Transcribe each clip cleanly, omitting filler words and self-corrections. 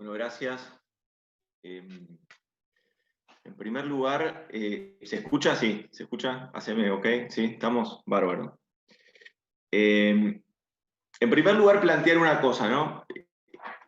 Bueno, gracias. En primer lugar, ¿se escucha? Sí, ¿se escucha? Haceme, ok, sí, estamos bárbaro. En primer lugar, plantear una cosa, ¿no?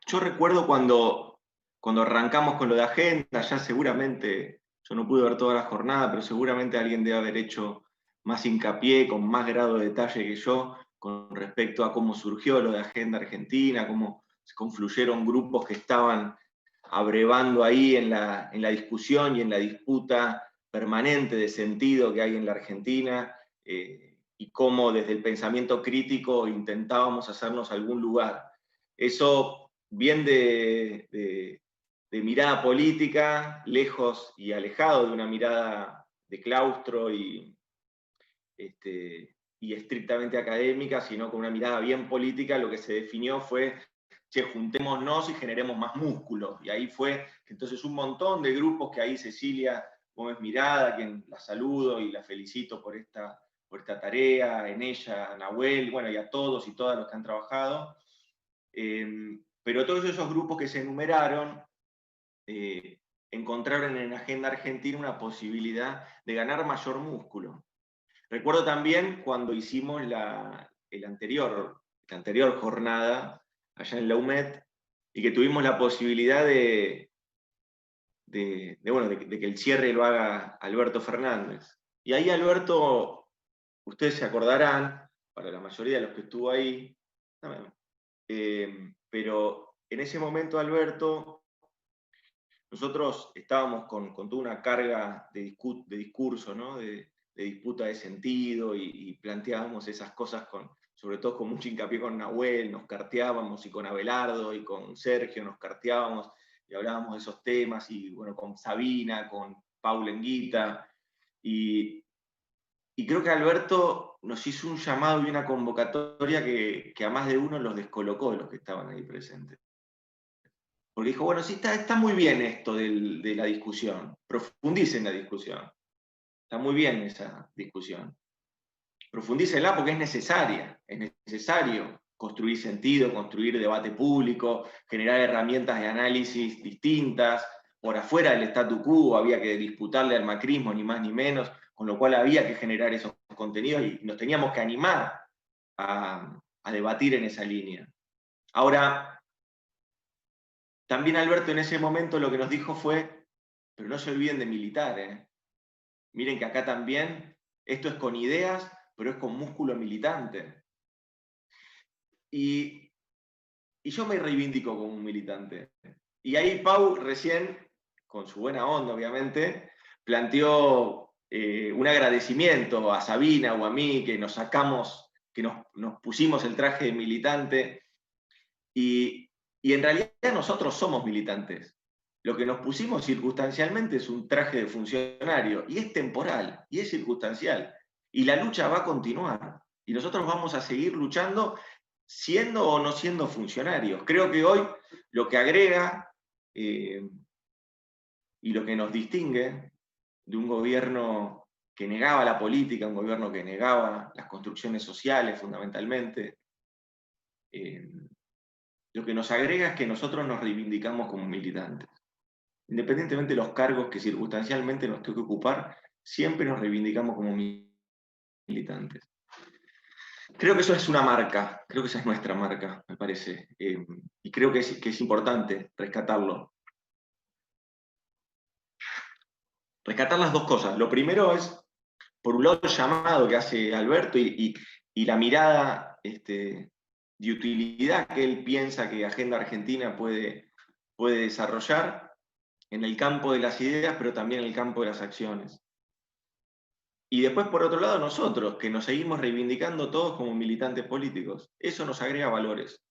Yo recuerdo cuando arrancamos con lo de agenda, ya seguramente, yo no pude ver toda la jornada, pero seguramente alguien debe haber hecho más hincapié, con más grado de detalle que yo, con respecto a cómo surgió lo de Agenda Argentina, cómo se confluyeron grupos que estaban abrevando ahí en la discusión y en la disputa permanente de sentido que hay en la Argentina, y cómo desde el pensamiento crítico intentábamos hacernos algún lugar. Eso bien de mirada política, lejos y alejado de una mirada de claustro y estrictamente académica, sino con una mirada bien política. Lo que se definió fue: che, juntémonos y generemos más músculo. Y ahí fue que entonces un montón de grupos, que ahí Cecilia Gómez Mirada, a quien la saludo y la felicito por esta tarea, en ella, a Nahuel, bueno, y a todos y todas los que han trabajado. Pero todos esos grupos que se enumeraron encontraron en Agenda Argentina una posibilidad de ganar mayor músculo. Recuerdo también cuando hicimos la anterior jornada allá en la UMED, y que tuvimos la posibilidad de que el cierre lo haga Alberto Fernández. Y ahí Alberto, ustedes se acordarán, para la mayoría de los que estuvo ahí, pero en ese momento Alberto, nosotros estábamos con toda una carga de discurso, ¿no? de disputa de sentido, y planteábamos esas cosas sobre todo con mucho hincapié con Nahuel, nos carteábamos, y con Abelardo y con Sergio nos carteábamos y hablábamos de esos temas, y bueno, con Sabina, con Paula Enguita, y creo que Alberto nos hizo un llamado y una convocatoria que a más de uno los descolocó, de los que estaban ahí presentes. Porque dijo, bueno, sí, está muy bien esto de la discusión, profundicen la discusión, está muy bien esa discusión, profundícenla porque es necesario construir sentido, construir debate público, generar herramientas de análisis distintas. Por afuera del statu quo había que disputarle al macrismo, ni más ni menos, con lo cual había que generar esos contenidos y nos teníamos que animar a debatir en esa línea. Ahora, también Alberto en ese momento lo que nos dijo fue: pero no se olviden de militar, ¿eh? Miren que acá también esto es con ideas, pero es con músculo militante. Y yo me reivindico como un militante. Y ahí Pau recién, con su buena onda obviamente, planteó un agradecimiento a Sabina o a mí, que nos sacamos, que nos pusimos el traje de militante, y en realidad nosotros somos militantes. Lo que nos pusimos circunstancialmente es un traje de funcionario, y es temporal, y es circunstancial. Y la lucha va a continuar. Y nosotros vamos a seguir luchando, siendo o no siendo funcionarios. Creo que hoy lo que agrega y lo que nos distingue de un gobierno que negaba la política, un gobierno que negaba las construcciones sociales fundamentalmente, lo que nos agrega es que nosotros nos reivindicamos como militantes. Independientemente de los cargos que circunstancialmente nos toque ocupar, siempre nos reivindicamos como militantes. Creo que eso es una marca, creo que esa es nuestra marca, me parece, y creo que es importante rescatarlo. Rescatar las dos cosas. Lo primero es, por un lado, el llamado que hace Alberto y la mirada de utilidad que él piensa que Agenda Argentina puede desarrollar en el campo de las ideas, pero también en el campo de las acciones. Y después, por otro lado, nosotros, que nos seguimos reivindicando todos como militantes políticos. Eso nos agrega valores.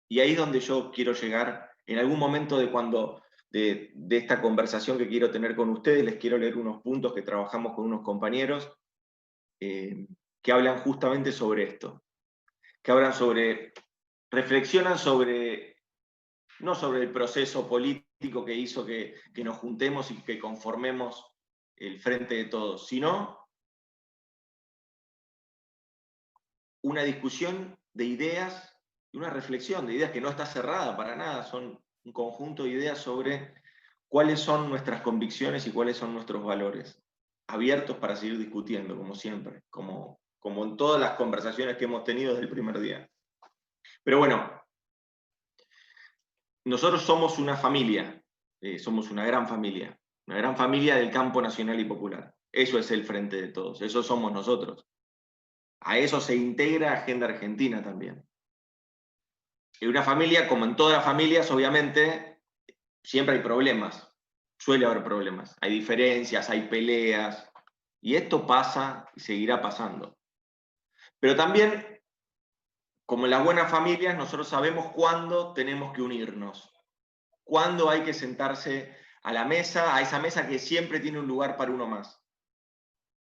Y ahí es donde yo quiero llegar en algún momento de esta conversación que quiero tener con ustedes. Les quiero leer unos puntos que trabajamos con unos compañeros que hablan justamente sobre esto. Que hablan reflexionan no sobre el proceso político que hizo que nos juntemos y que conformemos el Frente de Todos, sino una discusión de ideas, una reflexión de ideas que no está cerrada para nada, son un conjunto de ideas sobre cuáles son nuestras convicciones y cuáles son nuestros valores, abiertos para seguir discutiendo, como siempre, como en todas las conversaciones que hemos tenido desde el primer día. Pero bueno, nosotros somos una familia, somos una gran familia del campo nacional y popular. Eso es el Frente de Todos, eso somos nosotros. A eso se integra Agenda Argentina también. En una familia, como en todas las familias, obviamente, siempre hay problemas, suele haber problemas, hay diferencias, hay peleas, y esto pasa y seguirá pasando. Pero también, como en las buenas familias, nosotros sabemos cuándo tenemos que unirnos, cuándo hay que sentarse a la mesa, a esa mesa que siempre tiene un lugar para uno más.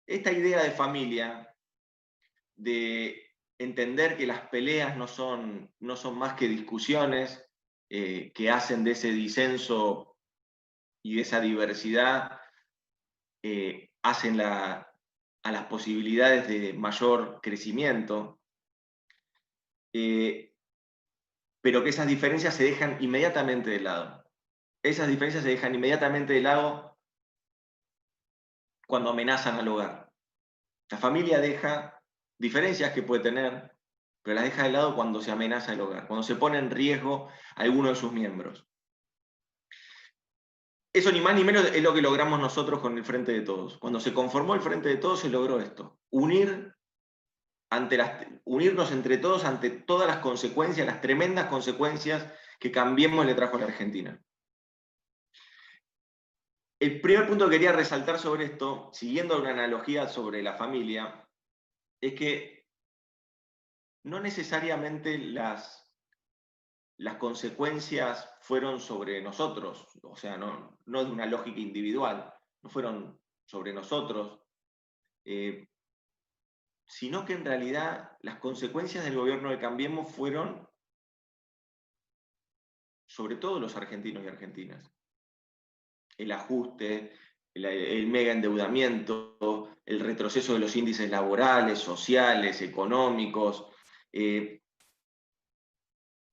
Esta idea de familia, de entender que las peleas no son más que discusiones que hacen de ese disenso y de esa diversidad, hacen a las posibilidades de mayor crecimiento, pero que esas diferencias se dejan inmediatamente de lado. Esas diferencias se dejan inmediatamente de lado cuando amenazan al hogar. La familia deja diferencias que puede tener, pero las deja de lado cuando se amenaza el hogar, cuando se pone en riesgo a alguno de sus miembros. Eso ni más ni menos es lo que logramos nosotros con el Frente de Todos. Cuando se conformó el Frente de Todos se logró esto, unirnos entre todos ante todas las consecuencias, las tremendas consecuencias que Cambiemos le trajo a la Argentina. El primer punto que quería resaltar sobre esto, siguiendo una analogía sobre la familia, es que no necesariamente las consecuencias fueron sobre nosotros, o sea, no de una lógica individual, no fueron sobre nosotros, sino que en realidad las consecuencias del gobierno de Cambiemos fueron sobre todo los argentinos y argentinas. El ajuste, el mega endeudamiento, el retroceso de los índices laborales, sociales, económicos.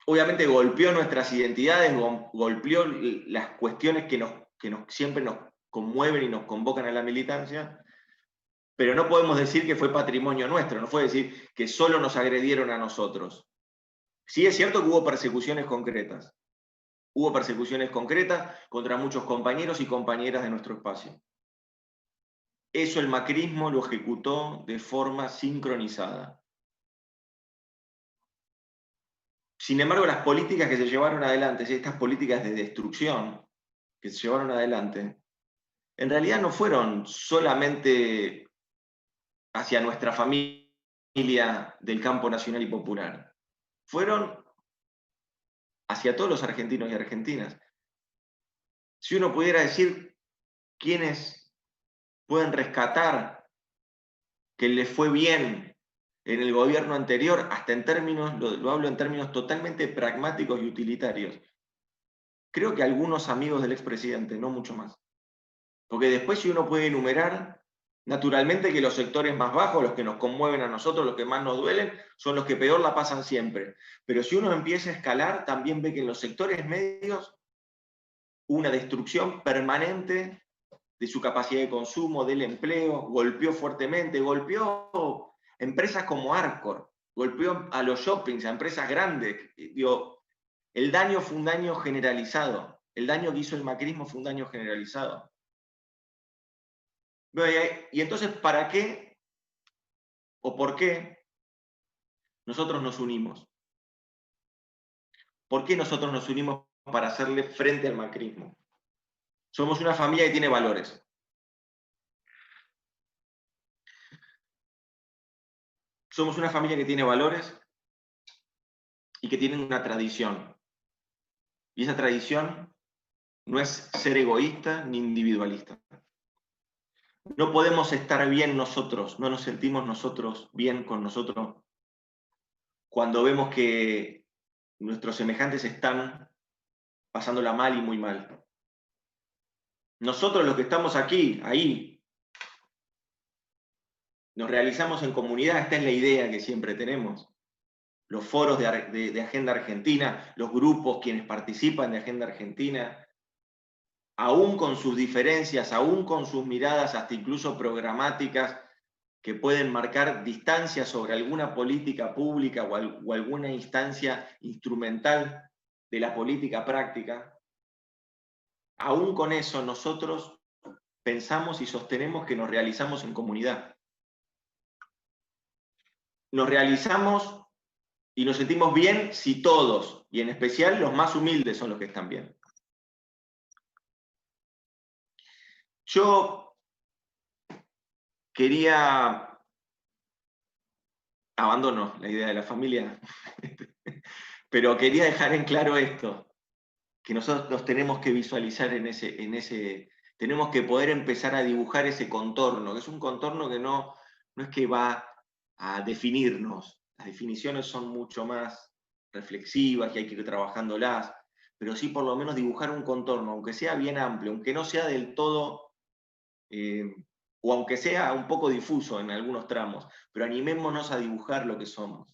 Obviamente golpeó nuestras identidades, golpeó las cuestiones que siempre nos conmueven y nos convocan a la militancia, pero no podemos decir que fue patrimonio nuestro, no fue decir que solo nos agredieron a nosotros. Sí es cierto que hubo persecuciones concretas. Hubo persecuciones concretas contra muchos compañeros y compañeras de nuestro espacio. Eso el macrismo lo ejecutó de forma sincronizada. Sin embargo, las políticas que se llevaron adelante, estas políticas de destrucción que se llevaron adelante, en realidad no fueron solamente hacia nuestra familia del campo nacional y popular, fueron hacia todos los argentinos y argentinas. Si uno pudiera decir quiénes pueden rescatar que les fue bien en el gobierno anterior, hasta en términos, lo hablo en términos totalmente pragmáticos y utilitarios. Creo que algunos amigos del expresidente, no mucho más. Porque después si uno puede enumerar, naturalmente que los sectores más bajos, los que nos conmueven a nosotros, los que más nos duelen, son los que peor la pasan siempre. Pero si uno empieza a escalar, también ve que en los sectores medios una destrucción permanente de su capacidad de consumo, del empleo, golpeó fuertemente, golpeó empresas como Arcor, golpeó a los shoppings, a empresas grandes. Digo, el daño fue un daño generalizado, el daño que hizo el macrismo fue un daño generalizado. Y entonces, ¿para qué o por qué nosotros nos unimos? ¿Por qué nosotros nos unimos para hacerle frente al macrismo? Somos una familia que tiene valores. Somos una familia que tiene valores y que tiene una tradición. Y esa tradición no es ser egoísta ni individualista. No podemos estar bien nosotros, no nos sentimos nosotros bien con nosotros cuando vemos que nuestros semejantes están pasándola mal y muy mal. Nosotros los que estamos aquí, ahí, nos realizamos en comunidad, esta es la idea que siempre tenemos. los foros de Agenda Argentina, los grupos, quienes participan de Agenda Argentina, aún con sus diferencias, aún con sus miradas, hasta incluso programáticas, que pueden marcar distancias sobre alguna política pública o alguna instancia instrumental de la política práctica, aún con eso nosotros pensamos y sostenemos que nos realizamos en comunidad. Nos realizamos y nos sentimos bien si todos, y en especial los más humildes, son los que están bien. Yo quería, abandono la idea de la familia, pero quería dejar en claro esto, que nosotros nos tenemos que visualizar tenemos que poder empezar a dibujar ese contorno, que es un contorno que no es que va a definirnos, las definiciones son mucho más reflexivas y hay que ir trabajándolas, pero sí por lo menos dibujar un contorno, aunque sea bien amplio, aunque no sea del todo, o aunque sea un poco difuso en algunos tramos, pero animémonos a dibujar lo que somos.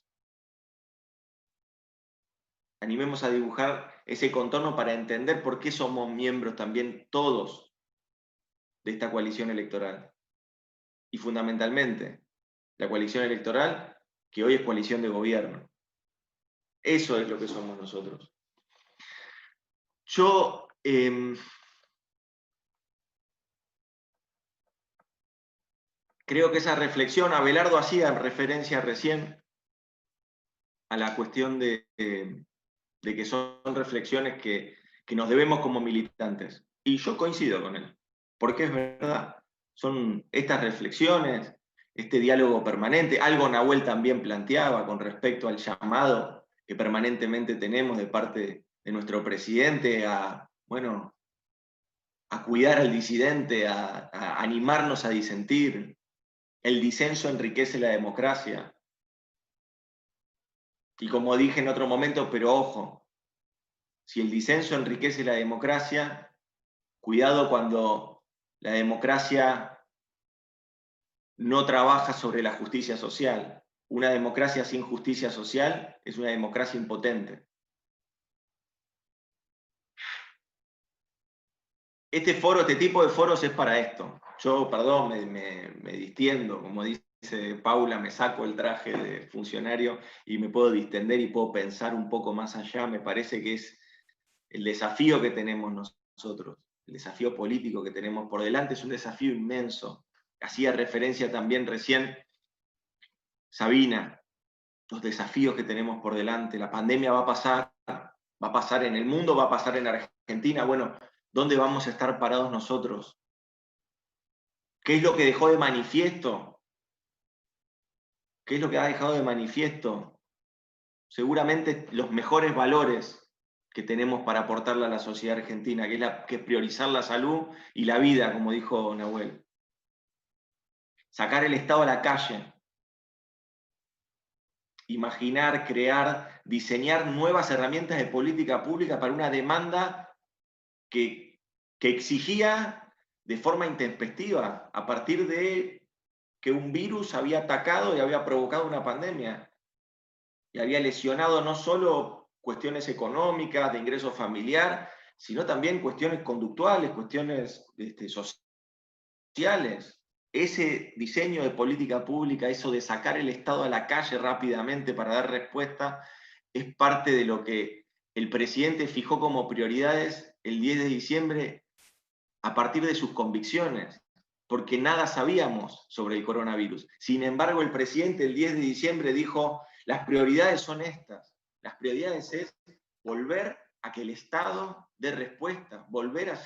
Animemos a dibujar ese contorno para entender por qué somos miembros también todos de esta coalición electoral. Y fundamentalmente, la coalición electoral que hoy es coalición de gobierno. Eso es lo que somos nosotros. Yo creo que esa reflexión, Abelardo hacía referencia recién a la cuestión de que son reflexiones que nos debemos como militantes. Y yo coincido con él, porque es verdad, son estas reflexiones, este diálogo permanente, algo Nahuel también planteaba con respecto al llamado que permanentemente tenemos de parte de nuestro presidente a, bueno, a cuidar al disidente, a animarnos a disentir. El disenso enriquece la democracia. Y como dije en otro momento, pero ojo, si el disenso enriquece la democracia, cuidado cuando la democracia no trabaja sobre la justicia social. Una democracia sin justicia social es una democracia impotente. Este tipo de foros es para esto. Yo, perdón, me distiendo, como dice Paula, me saco el traje de funcionario y me puedo distender y puedo pensar un poco más allá. Me parece que es el desafío que tenemos nosotros, el desafío político que tenemos por delante es un desafío inmenso. Hacía referencia también recién Sabina, los desafíos que tenemos por delante. La pandemia va a pasar en el mundo, va a pasar en Argentina. Bueno, ¿dónde vamos a estar parados nosotros? ¿Qué es lo que dejó de manifiesto? ¿Qué es lo que ha dejado de manifiesto? Seguramente los mejores valores que tenemos para aportarle a la sociedad argentina, que es priorizar la salud y la vida, como dijo Nahuel. Sacar el Estado a la calle. Imaginar, crear, diseñar nuevas herramientas de política pública para una demanda que exigía de forma intempestiva, a partir de que un virus había atacado y había provocado una pandemia, y había lesionado no solo cuestiones económicas, de ingreso familiar, sino también cuestiones conductuales, cuestiones sociales. Ese diseño de política pública, eso de sacar el Estado a la calle rápidamente para dar respuesta, es parte de lo que el presidente fijó como prioridades el 10 de diciembre a partir de sus convicciones, porque nada sabíamos sobre el coronavirus. Sin embargo, el presidente el 10 de diciembre dijo, las prioridades son estas, las prioridades es volver a que el Estado dé respuesta, volver a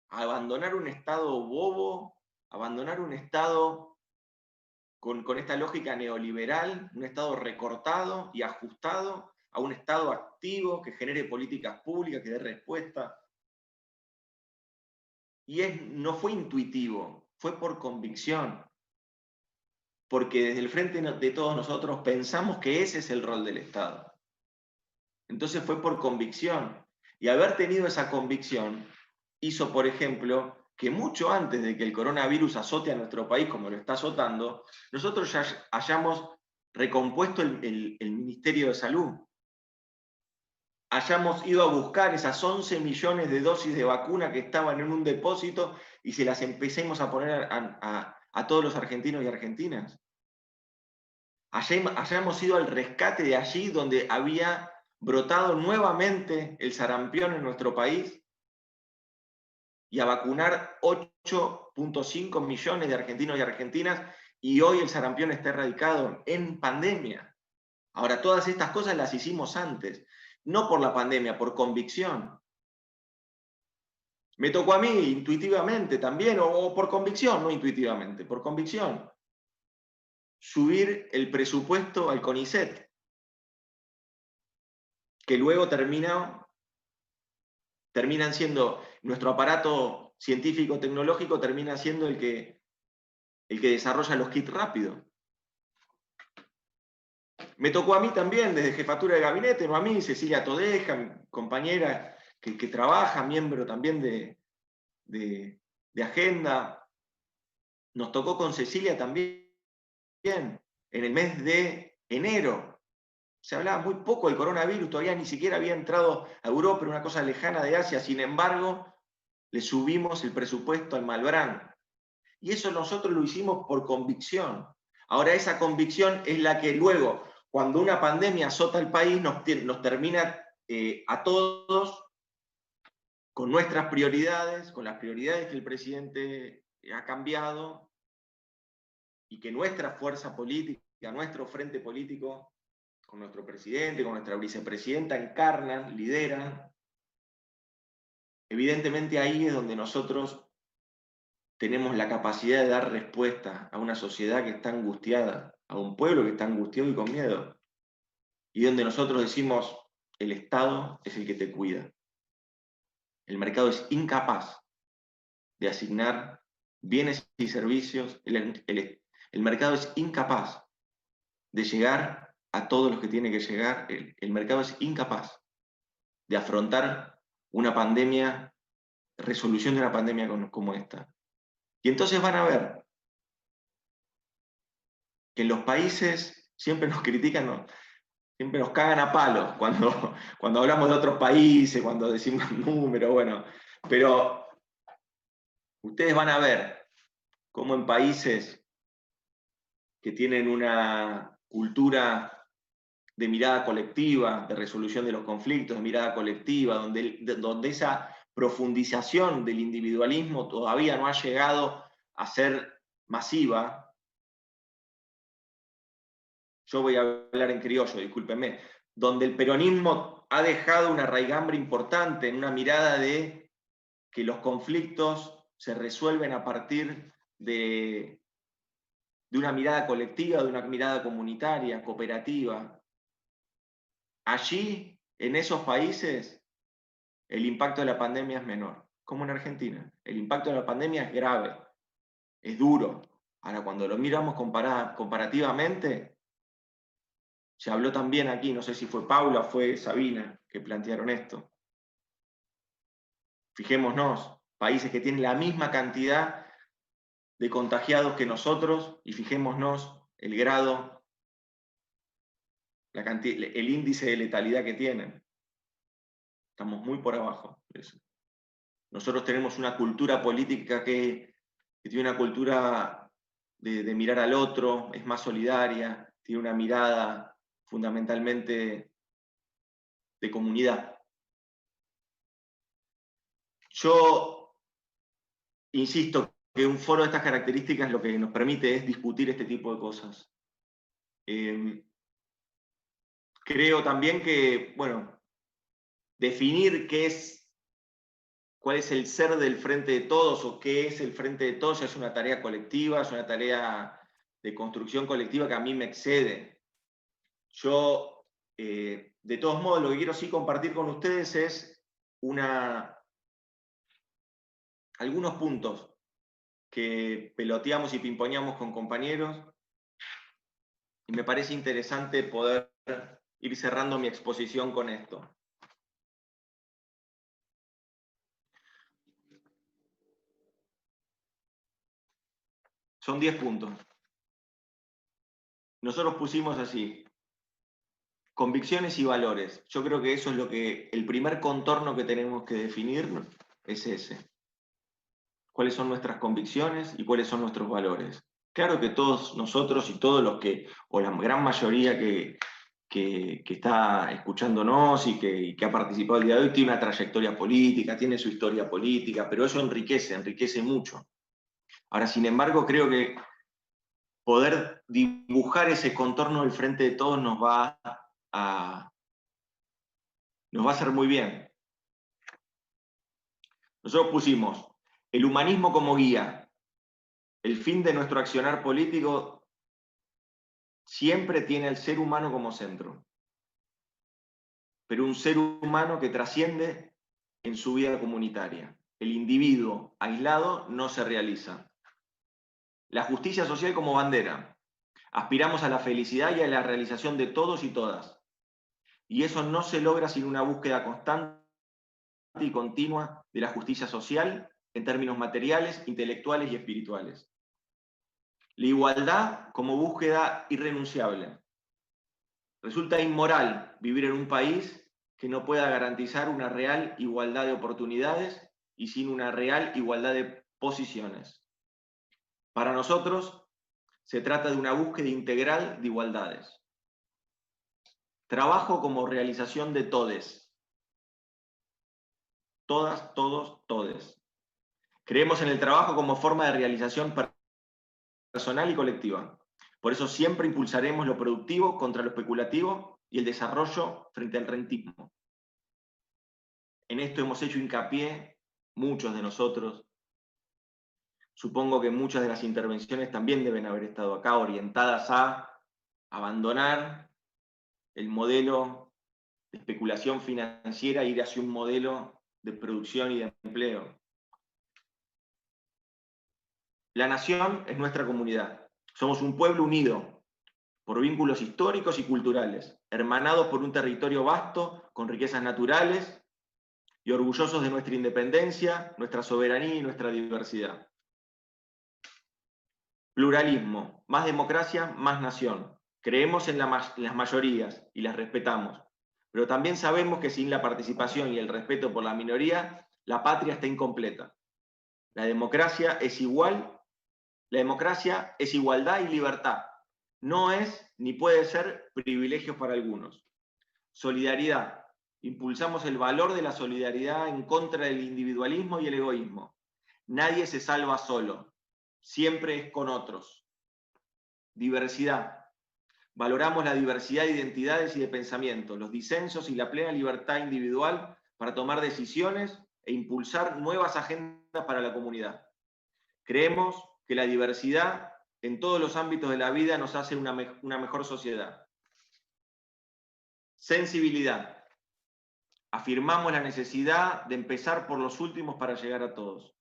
abandonar un Estado bobo, abandonar un Estado con esta lógica neoliberal, un Estado recortado y ajustado a un Estado activo que genere políticas públicas, que dé respuesta. Y no fue intuitivo, fue por convicción, porque desde el frente de todos nosotros pensamos que ese es el rol del Estado. Entonces fue por convicción. Y haber tenido esa convicción hizo, por ejemplo, que mucho antes de que el coronavirus azote a nuestro país como lo está azotando, nosotros ya hayamos recompuesto el Ministerio de Salud, hayamos ido a buscar esas 11 millones de dosis de vacuna que estaban en un depósito y se las empecemos a poner a todos los argentinos y argentinas. Hayamos ido al rescate de allí donde había brotado nuevamente el sarampión en nuestro país y a vacunar 8.5 millones de argentinos y argentinas, y hoy el sarampión está erradicado en pandemia. Ahora, todas estas cosas las hicimos antes, no por la pandemia, por convicción. Me tocó a mí intuitivamente también, o por convicción, no intuitivamente, por convicción, subir el presupuesto al CONICET, que luego terminan siendo, nuestro aparato científico-tecnológico termina siendo el que desarrolla los kits rápidos. Me tocó a mí también, desde jefatura de gabinete, no a mí, Cecilia Todeja, mi compañera que trabaja, miembro también de Agenda. Nos tocó con Cecilia también, en el mes de enero. Se hablaba muy poco del coronavirus, todavía ni siquiera había entrado a Europa, era una cosa lejana de Asia. Sin embargo, le subimos el presupuesto al Malbrán. Y eso nosotros lo hicimos por convicción. Ahora esa convicción es la que luego, cuando una pandemia azota el país, nos termina a todos con nuestras prioridades, con las prioridades que el presidente ha cambiado y que nuestra fuerza política, nuestro frente político, con nuestro presidente, con nuestra vicepresidenta, encarnan, lideran. Evidentemente ahí es donde nosotros tenemos la capacidad de dar respuesta a una sociedad que está angustiada, a un pueblo que está angustiado y con miedo, y donde nosotros decimos, el Estado es el que te cuida. El mercado es incapaz de asignar bienes y servicios, el mercado es incapaz de llegar a todos los que tiene que llegar, el mercado es incapaz de afrontar una pandemia, resolución de una pandemia como esta. Y entonces van a ver que en los países siempre nos critican, ¿no? Siempre nos cagan a palos cuando hablamos de otros países, cuando decimos números, bueno, pero ustedes van a ver cómo en países que tienen una cultura de mirada colectiva, de resolución de los conflictos, de mirada colectiva, donde esa profundización del individualismo todavía no ha llegado a ser masiva. Yo voy a hablar en criollo, discúlpenme, donde el peronismo ha dejado una raigambre importante en una mirada de que los conflictos se resuelven a partir de una mirada colectiva, de una mirada comunitaria, cooperativa. Allí, en esos países, el impacto de la pandemia es menor, como en Argentina. El impacto de la pandemia es grave, es duro. Ahora, cuando lo miramos comparativamente, se habló también aquí, no sé si fue Paula o fue Sabina, que plantearon esto. Fijémonos, países que tienen la misma cantidad de contagiados que nosotros, y fijémonos el grado, el índice de letalidad que tienen. Estamos muy por abajo de eso. Nosotros tenemos una cultura política que tiene una cultura de mirar al otro, es más solidaria, tiene una mirada fundamentalmente de comunidad. Yo insisto que un foro de estas características lo que nos permite es discutir este tipo de cosas. Creo también que, bueno, definir cuál es el ser del Frente de Todos o qué es el Frente de Todos ya es una tarea colectiva, es una tarea de construcción colectiva que a mí me excede. Yo, de todos modos, lo que quiero sí compartir con ustedes es algunos puntos que peloteamos y pimponeamos con compañeros, y me parece interesante poder ir cerrando mi exposición con esto. Son 10 puntos. nosotros pusimos así, convicciones y valores. Yo creo que eso es lo que, el primer contorno que tenemos que definir es ese. ¿Cuáles son nuestras convicciones y cuáles son nuestros valores? Claro que todos nosotros y todos los que, o la gran mayoría que está escuchándonos y que ha participado el día de hoy, tiene una trayectoria política, tiene su historia política, pero eso enriquece mucho. Ahora, sin embargo, creo que poder dibujar ese contorno del frente de todos nos va a hacer muy bien. Nosotros pusimos el humanismo como guía. El fin de nuestro accionar político siempre tiene al ser humano como centro, pero un ser humano que trasciende en su vida comunitaria. El individuo aislado no se realiza. La justicia social como bandera. Aspiramos a la felicidad y a la realización de todos y todas. Y eso no se logra sin una búsqueda constante y continua de la justicia social en términos materiales, intelectuales y espirituales. La igualdad como búsqueda irrenunciable. Resulta inmoral vivir en un país que no pueda garantizar una real igualdad de oportunidades y sin una real igualdad de posiciones. Para nosotros, se trata de una búsqueda integral de igualdades. Trabajo como realización de todes. Todas, todos, todes. Creemos en el trabajo como forma de realización personal y colectiva. Por eso siempre impulsaremos lo productivo contra lo especulativo y el desarrollo frente al rentismo. En esto hemos hecho hincapié muchos de nosotros. Supongo que muchas de las intervenciones también deben haber estado acá orientadas a abandonar el modelo de especulación financiera e ir hacia un modelo de producción y de empleo. La nación es nuestra comunidad. Somos un pueblo unido por vínculos históricos y culturales, hermanados por un territorio vasto, con riquezas naturales y orgullosos de nuestra independencia, nuestra soberanía y nuestra diversidad. Pluralismo, más democracia, más nación. Creemos en las mayorías y las respetamos, pero también sabemos que sin la participación y el respeto por la minoría, la patria está incompleta. La democracia es igualdad y libertad. No es ni puede ser privilegios para algunos. Solidaridad. Impulsamos el valor de la solidaridad en contra del individualismo y el egoísmo. Nadie se salva solo, siempre es con otros. Diversidad. Valoramos la diversidad de identidades y de pensamiento, los disensos y la plena libertad individual para tomar decisiones e impulsar nuevas agendas para la comunidad. Creemos que la diversidad en todos los ámbitos de la vida nos hace una mejor sociedad. Sensibilidad. Afirmamos la necesidad de empezar por los últimos para llegar a todos.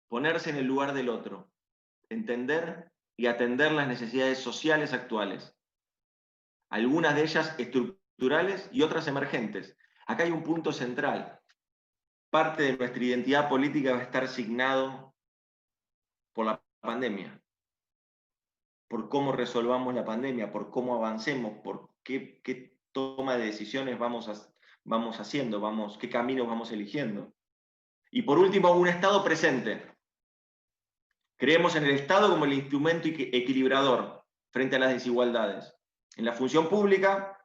Ponerse en el lugar del otro. Entender y atender las necesidades sociales actuales. Algunas de ellas estructurales y otras emergentes. Acá hay un punto central. Parte de nuestra identidad política va a estar signado por la pandemia, por cómo resolvamos la pandemia, por cómo avancemos, por qué toma de decisiones vamos haciendo, qué caminos vamos eligiendo. Y por último, un Estado presente. Creemos en el Estado como el instrumento equilibrador frente a las desigualdades, en la función pública,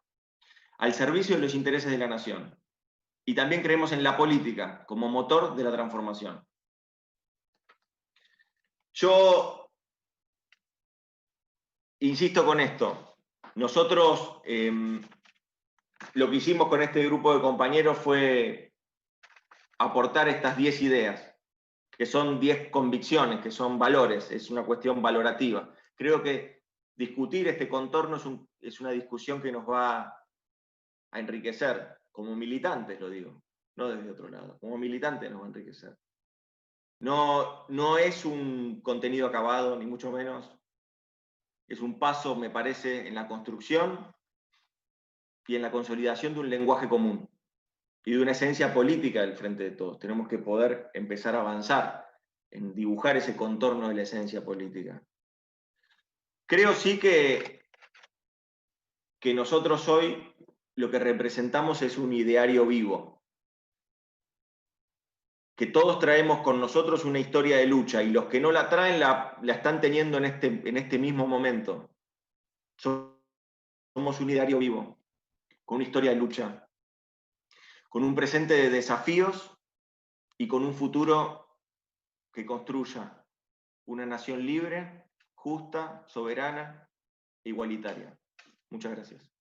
al servicio de los intereses de la nación. Y también creemos en la política como motor de la transformación. Yo insisto con esto. Nosotros lo que hicimos con este grupo de compañeros fue aportar estas 10 ideas, que son 10 convicciones, que son valores, es una cuestión valorativa. Creo que discutir este contorno es una discusión que nos va a enriquecer, como militantes lo digo, no desde otro lado, como militantes nos va a enriquecer. No es un contenido acabado, ni mucho menos. Es un paso, me parece, en la construcción y en la consolidación de un lenguaje común y de una esencia política del frente de todos. Tenemos que poder empezar a avanzar en dibujar ese contorno de la esencia política. Creo sí que nosotros hoy lo que representamos es un ideario vivo, que todos traemos con nosotros una historia de lucha y los que no la traen la están teniendo en este mismo momento. Somos un ideario vivo, con una historia de lucha, con un presente de desafíos y con un futuro que construya una nación libre, justa, soberana e igualitaria. Muchas gracias.